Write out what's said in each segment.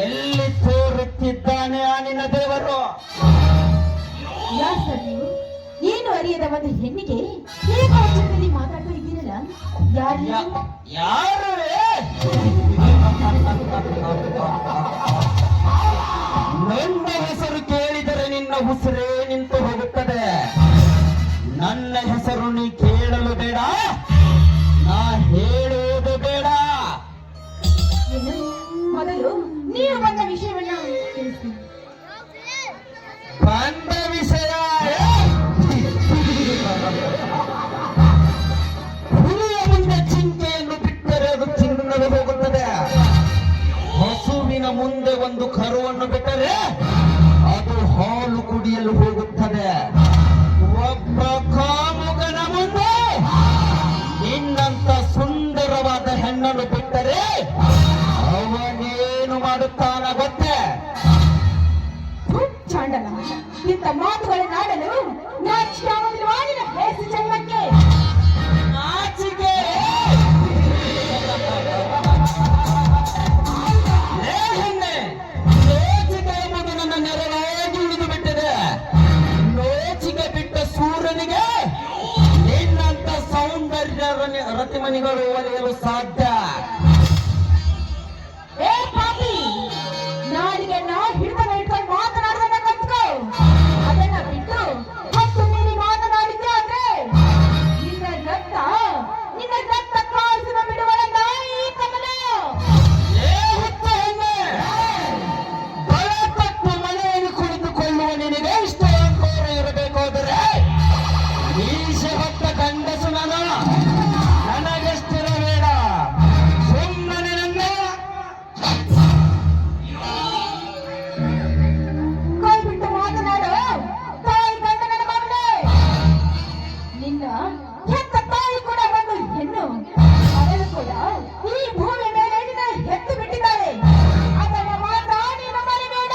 ಎಲ್ಲಿ ತೋರುತ್ತಿದ್ದಾನೆ ಆ ನಿನ್ನ ದೇವರು? ನೀವು ಏನು ಅರಿಯದ ಒಂದು ಹೆಣ್ಣಿಗೆ ಏಕಾಂತದಲ್ಲಿ ಮಾತಾಡ್ತಾ ಇದ್ದೀರಲ್ಲ, ಯಾರು? ನನ್ನ ಹೆಸರು ಕೇಳಿದರೆ ನಿನ್ನ ಉಸಿರೇ ನಿಂತು ಹೋಗುತ್ತದೆ. ನನ್ನ ಹೆಸರು ನೀ ಕೇಳಲು ಬೇಡ, ನಾ ಹೇಳುವುದು ಬೇಡ. ಮೊದಲು ನೀವು ಬಂದ ವಿಷಯವನ್ನ ತಿಳಿಸಿ. ಬಂದ ವಿಷಯ ಹುಲಿಯ ಮುಂದೆ ಚಿಂತೆಯನ್ನು ಬಿಟ್ಟರೆ ಅದು ಚಿನ್ನಲು ಹೋಗುತ್ತದೆ. ಹಸುವಿನ ಮುಂದೆ ಒಂದು ಕರುವನ್ನು ಬಿಟ್ಟರೆ ಅದು ಹಾಲು ಕುಡಿಯಲು ಹೋಗುತ್ತದೆ. ಒಬ್ಬ ಕಾಮುಕನ ಮುಂದೆ ನಿನ್ನಂತ ಸುಂದರವಾದ ಹೆಣ್ಣನ್ನು ಬಿಟ್ಟರೆ ಅವನೇನು ಮಾಡುತ್ತಾನ ಗೊತ್ತೇ? ಚಾಂಡಲ, ಇಂಥ ಮಾತುಗಳನ್ನಾಡಲು ನಾಚಿಕೆ ಹೆಸರು ಜನ್ಮಕ್ಕೆ. ನಾಚಿಕೆ ನೋಚಿಕೆ ಎಂಬುದು ನನ್ನ ನೆರವಾಗಿ ಉಳಿದು ಬಿಟ್ಟಿದೆ. ನೋಚಿಕೆ ಬಿಟ್ಟ ಸೂರ್ಯನಿಗೆ ನಿನ್ನಂತ ಸೌಂದರ್ಯ ರತಿಮಣಿಗಳು ಒಲೆಯಲು ಸಾಧ್ಯ? ನಾಲಿಗೆ ಹಿಡಿದ ಇಟ್ಕೊಂಡು ಮಾತನಾಡೋದನ್ನ ಕಲ್ತ್ಕೋ. ಅದನ್ನ ಬಿಟ್ಟು ಹತ್ತು ಮೀರಿ ಮಾತನಾಡಿದ್ದೆ ಆದ್ರೆ ನಿನ್ನ ರಕ್ತ ಕಾಸಿನ ಬಿಡುವಳ ನಾಯಿ ಕಮಲ. ಬಲಪಟ್ಟು ಮನೆಯಲ್ಲಿ ಕುಳಿತುಕೊಳ್ಳುವ ನಿನಗೆ ಇಷ್ಟ ಅನುಕೂಲ ಇರಬೇಕಾದರೆ ಮೀಸೆ ಹೊತ್ತ ಗಂಡಸು ನನಗೆಷ್ಟಿರಬೇಡ. ಸುಮ್ಮನೆ ನನ್ನ ಕೈ ಬಿಟ್ಟು ಮಾತನಾಡು. ತಾಯಿ ಗಂಡನ ಮಗನೇ, ನಿನ್ನ ಹೆತ್ತ ತಾಯಿ ಕೂಡ ಒಂದು ಹೆಣ್ಣು. ಅವಳು ಕೂಡ ಈ ಭೂಮಿ ಮೇಲೆ ನಿನ್ನ ಹೆತ್ತು ಬಿಟ್ಟಿದ್ದಾಳೆ. ಅದನ್ನ ಮಾತ್ರ ನೀನು ಮರಿಬೇಡ.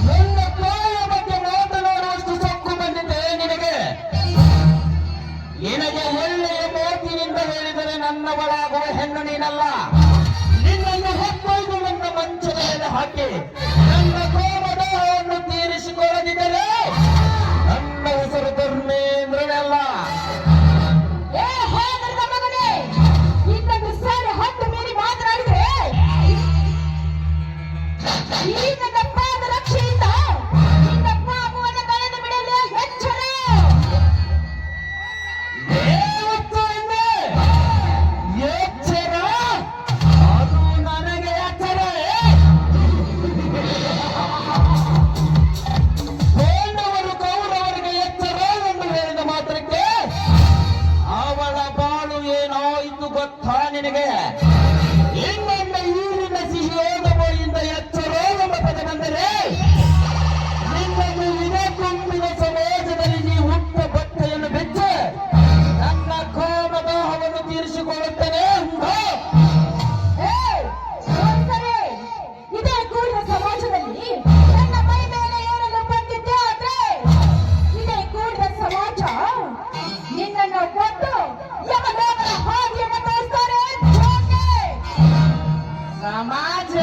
ನನ್ನ ತಾಯಿಯ ಬಗ್ಗೆ ಮಾತನಾಡುವಷ್ಟು ಸೊಕ್ಕು ಬಂದಿದೆ ನಿನಗೆ? ನಿನಗೆ ಒಳ್ಳೆಯ ಮಾತಿನಿಂದ ಹೇಳಿದರೆ ನನ್ನವಳಾಗುವ ಹೆಣ್ಣು ನೀನಲ್ಲ. ನಿನ್ನನ್ನು ಹೊತ್ತೊಯ್ದು ನನ್ನ ಮಂಚದ ಮೇಲೆ ಹಾಕಿ ನನ್ನ ಕೋಮದವನ್ನು ತೀರಿಸಿಕೊಳ್ಳದಿದ್ದರೆ ನನ್ನ ಹೆಸರು ಧರ್ಮೇಂದ್ರನಲ್ಲ. ಹಾಗರದ ಮಗನೇ, ಇನ್ನೊಂದು ಸಾರಿ ಹತ್ತು ಮೀರಿ ಮಾತನಾಡಿದ್ರೆ ಈ ನನ್ನ ಪಾದ ರಕ್ಷೆಯಿಂದ ನಿನ್ನ ಪಾಪವನ್ನು ಕಳೆದು ಬಿಡಲು ಎಚ್ಚರ. ಎಚ್ಚರ ಅದು ನನಗೆ ಎಚ್ಚರ. ಪಾಂಡವರು ಕೌರವರಿಗೆ ಎಚ್ಚರ ಎಂದು ಹೇಳಿದ ಮಾತ್ರಕ್ಕೆ ಅವಳ ಬಾಳು ಏನಾಯಿತು ಗೊತ್ತಾ ನಿನಗೆ? ಇನ್ನೊಮ್ಮೆ ಊರಿನ ಸಿಹಿಯೋಗ ಬೋಯಿಂದ ಎಚ್ಚರ ಎಂಬ ಪದ ಬಂದರೆ ನಿನ್ನನ್ನು ಇದೇ ಗುಂಪಿನ ಸಮಾಜದಲ್ಲಿ ನೀ ಹುಟ್ಟ ಬಟ್ಟೆಯನ್ನು ಬಿಚ್ಚೆ ನನ್ನ ಕಾಮದಾಹವನ್ನು ತೀರಿಸಿಕೊಳ್ಳುತ್ತೇನೆ. ಇದೇ ಕೂಡಿನ ಸಮಾಜದಲ್ಲಿ ನನ್ನ ಮೈ ಮೇಲೆ ಏನೆಲ್ಲ ಬಂದಿದ್ದೆ ಆದ್ರೆ ಇದೇ ಕೂಡಿನ ಸಮಾಜ ನಿನ್ನನ್ನು ಕೊಟ್ಟು ಯಮಲೋಕದ ಹಾದಿಯನ್ನು ತೋರಿಸ್ತಾರೆ. ಸಮಾಜ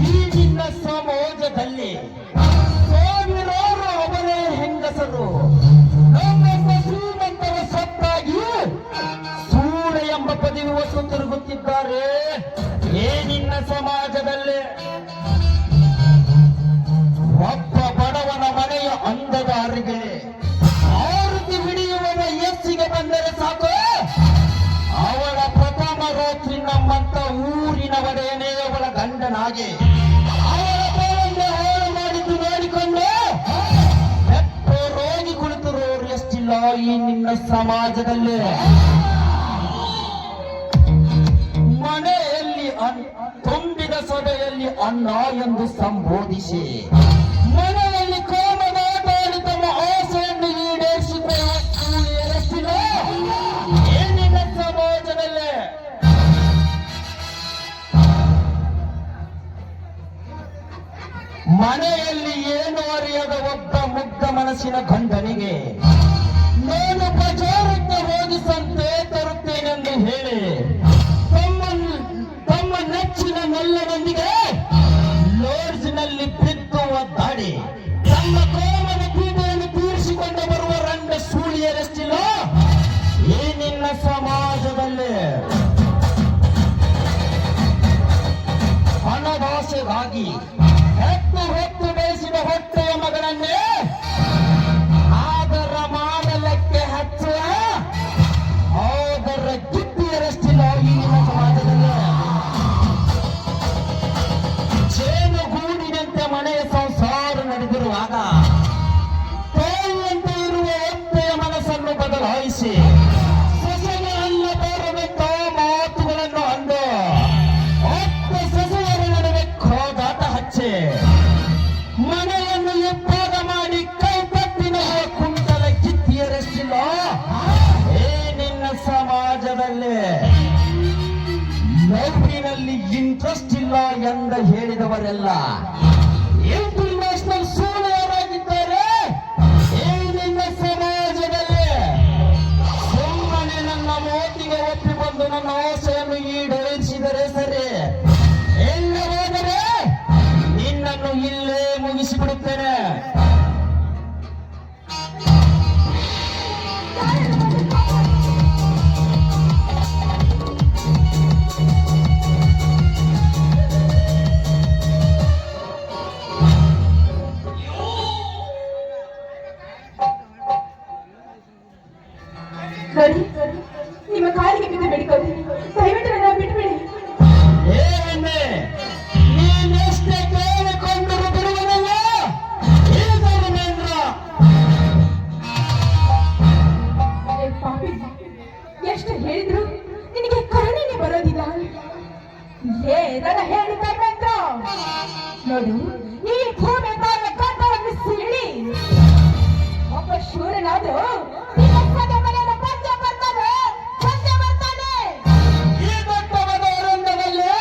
ಈ ನಿನ್ನ ಸಮಾಜದಲ್ಲಿ ಸಾವಿರಾರು ಅವನೇ ಹೆಂಗಸರು ನಮ್ಮನ್ನ ಶ್ರೀಮಂತರ ಸತ್ತಾಗಿ ಸೂಳೆ ಎಂಬ ಪದವಿ ಹೊತ್ತು ತಿರುಗುತ್ತಿದ್ದಾರೆ. ಈ ನಿನ್ನ ಸಮಾಜದಲ್ಲಿ ಒಬ್ಬ ಬಡವನ ಮನೆಯ ಅಂದಗಾರಿಗೆ ಆರತಿ ಹಿಡಿಯುವವ ಎಸ್ಸಿಗೆ ಬಂದರೆ ಸಾಕು ಅವಳ ಪ್ರಥಮ ರಾತ್ರಿ ನಮ್ಮಂತ ಊರಿನ ಒಡೆಯನೇ ಅವಳ ಗಂಡನಾಗಿ ಅವಳ ಬಾಳನ್ನು ಹಾಳು ಮಾಡಿದ್ದು ನೋಡಿಕೊಂಡು ಎಷ್ಟೋ ರೋಗಿ ಕುಳಿತಿರೋರು ಎಷ್ಟಿಲ್ಲ ಈ ನಿನ್ನ ಸಮಾಜದಲ್ಲಿ. ಮನೆಯಲ್ಲಿ ತುಂಬಿದ ಸಭೆಯಲ್ಲಿ ಅನ್ನ ಎಂದು ಸಂಬೋಧಿಸಿ ಮನೆಯಲ್ಲಿ ಕಾಮನಾಟಾಡಿ ತಮ್ಮ ಆಸೆಯನ್ನು ಈಡೇರಿಸಿಕೊಳ್ಳುವ ಎಷ್ಟಿಲ್ಲ ಈ ನಿನ್ನ ಸಮಾಜದಲ್ಲಿ. ಮನೆಯಲ್ಲಿ ಏನು ಅರಿಯದ ಒಬ್ಬ ಮುಗ್ಧ ಮನಸ್ಸಿನ ಗಂಡನಿಗೆ ನಾನು ಪ್ರಚಾರಕ್ಕೆ ಹೋಗಿ ಸಂತೆ ತರುತ್ತೆ ಹೆತ್ತು ಹೊತ್ತು ಬೇಯಿಸಿದ ಹೊಟ್ಟೆಯ ಮಗನನ್ನೇ ಆದರ ಮಾಡಲಕ್ಕೆ ಹಚ್ಚುವ ಆದರ ಗಿತ್ತಿಯರಷ್ಟಿಲ್ಲ ಈಗಿನ ಸಮಾಜದಲ್ಲಿ. ಜೇನುಗೂಡಿನಂತೆ ಮನೆಯ ಸಂಸಾರ ನಡೆದಿರುವಾಗ ತಾಯಿಯಂತೆ ಇರುವ ಹೊಟ್ಟೆಯ ಮನಸ್ಸನ್ನು ಬದಲಾಯಿಸಿ ಸೊಸೆಗೆ ಅಲ್ಲ ಬರಬೇಕ ಮಾತುಗಳನ್ನು ಅಂದು ಹೊತ್ತ ಸೊಸೆಯರ ನಡುವೆ ಕೋದಾಟ ಹಚ್ಚಿ ಮನೆಯನ್ನು ಇಬ್ಬಾಗ ಮಾಡಿ ಕೈ ತಟ್ಟಿನ ಕುಂಟಲ ಕಿತ್ತಿಯರಷ್ಟಿಲ್ಲ ಏ ನಿನ್ನ ಸಮಾಜದಲ್ಲಿ. ಲವ್ವಿನಲ್ಲಿ ಇಂಟ್ರೆಸ್ಟ್ ಇಲ್ಲ ಎಂದ ಹೇಳಿದವರೆಲ್ಲ ಇಂಟರ್ನ್ಯಾಷನಲ್ ಸೂಳೆಯರಾಗಿದ್ದಾರೆ ಈ ನಿನ್ನ ಸಮಾಜದಲ್ಲಿ. ಸುಮ್ಮನೆ ನನ್ನ ಮೋತಿಗೆ ಒಪ್ಪಿ ಬಂದು ನನ್ನ ಆಸೆಯನ್ನು ಈಡೇರಿಸಿದರೆ ಸರಿ, ಇಲ್ಲವಾದರೆ ನಿನ್ನನ್ನು ಇಲ್ಲೇ ಮುಗಿಸಿಬಿಡುತ್ತೇನೆ. ನೋಡಿ, ನಿಮ್ಮ ಕಾಲಿಗೆ ಬಿದ್ದು ಬೇಡಿಕೊಳ್ಳಿ, ದಯವಿಟ್ಟು ನನ್ನ ಬಿಟ್ಬಿಡಿ. ಏನೇ ನೀನೆಷ್ಟೇ ಕೇಳಿಕೊಂಡರೂ ಬಿಡುವುದಿಲ್ಲ ಈ ಧರ್ಮೇಂದ್ರ. ಏ ಪಾಪಿ, ಎಷ್ಟು ಹೇಳಿದ್ರು ನಿನಗೆ ಕರುಣೆನೇ ಬರೋದಿಲ್ಲ. ಏನ ಹೇಳಿ ಧರ್ಮೇಂದ್ರ, ನೋಡು ಈ ಭೂಮಿ ತಾಯ ಕಂಠವನ್ನು ಸೀಳಿ ಒಬ್ಬ ಶೂರನಾದ್ರೂ ನಿನ್ನ ಸೊಸೆ ಮನೆಯನ್ನು ಬಂದೇ ಬರ್ತಾನೆ. ಈ ದೊಡ್ಡವಾದ ಅರಣ್ಯದಲ್ಲಿ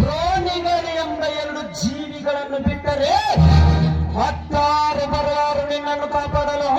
ಪ್ರಾಣಿಗಳು ಎಂಬ ಎರಡು ಜೀವಿಗಳನ್ನು ಬಿಟ್ಟರೆ ಮತ್ತಾರು ಬರಲಾರು ನಿನ್ನನ್ನು ಕಾಪಾಡಲು.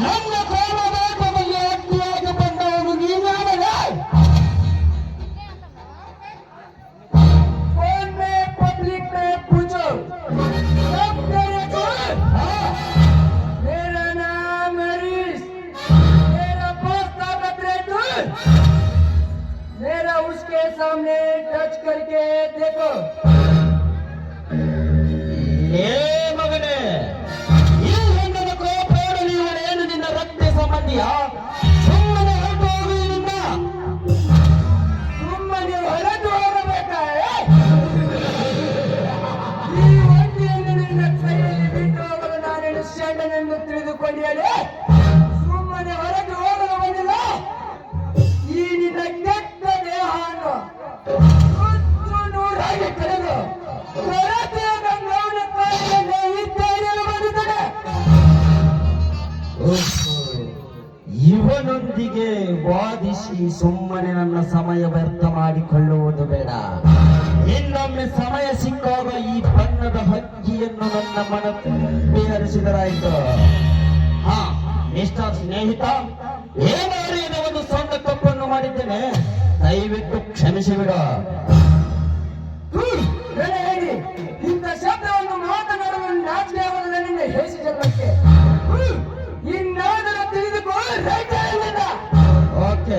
ನನ್ನ ಕೋಮದಾಟದಲ್ಲಿ ಅಡ್ಡಿಯಾಗಿ ಬಂದವನು ನೀನಾದರೆ पब्लिक में पूछो सब तेरे को। मेरा नाम हरीश, मेरा बॉस था बदरेतु, मेरा उसके सामने टच करके देखो. ಏ ಮಗನೇ, ಈ ಹೆಣ್ಣನ ಕೋಪೇಡಲಿ ಇವಳೇನು ನಿನ್ನ ರಕ್ತ ಸಂಬಂಧಿಯ? ಸುಮ್ಮನೆ ಹೊರಟು ಹೋಗು ಇಲ್ಲಿಂದ. ಸುಮ್ಮನೆ ಹೊರಟು ಹೋಗಬೇಕಾಯೇ? ಈ ಒಂಟಿಯನ್ನು ನಿನ್ನ ಕೈಯಲ್ಲಿ ಬಿಟ್ಟು ಹೋಗಲು ನಾನೇನು ಷಂಡನೆಂದು ತಿಳಿದುಕೊಂಡಿಯಲೇ? ಸುಮ್ಮನೆ ಹೊರಟು ಹೋಗಲು ಬಂದಿಲ್ಲ. ಈ ನಿನ್ನ ಕೆಟ್ಟ ದೇಹವನ್ನು ನುಚ್ಚು ನೂರಾಗಿ ಕಳೆದು ಕೊರತೆಯ ಗಂಗವನ ಕಾಲಿನಲ್ಲಿ ಇದ್ದೇನೆಂದು ಬಂದಿದ್ದಾನೆ. ಇವನೊಂದಿಗೆ ವಾದಿಸಿ ಸುಮ್ಮನೆ ನನ್ನ ಸಮಯ ವ್ಯರ್ಥ ಮಾಡಿಕೊಳ್ಳುವುದು ಬೇಡ. ಇನ್ನೊಮ್ಮೆ ಸಮಯ ಸಿಕ್ಕಾಗ ಈ ಬಣ್ಣದ ಹಕ್ಕಿಯನ್ನು ನನ್ನ ಮನ ಹರಿಸಿದರಾಯಿತು. ಹಾ ಮಿಸ್ಟರ್ ಸ್ನೇಹಿತ, ಏನಾರಿದ ಒಂದು ಸಣ್ಣ ತಪ್ಪನ್ನು ಮಾಡಿದ್ದೇನೆ, ದಯವಿಟ್ಟು ಕ್ಷಮಿಸಿಬಿಡು. ಹೇಳಿ, ಇಂಥ ಶಬ್ದವನ್ನು ಮಾತನಾಡುವ ನಾಚಿಕೆ ಆಗುವುದಿಲ್ಲ ನಿನ್ನ ಹೇಸಿ ಜನ್ಮಕ್ಕೆ. ಇನ್ನಾದರೂ ತಿಳಿದುಕೋ. ಓಕೆ.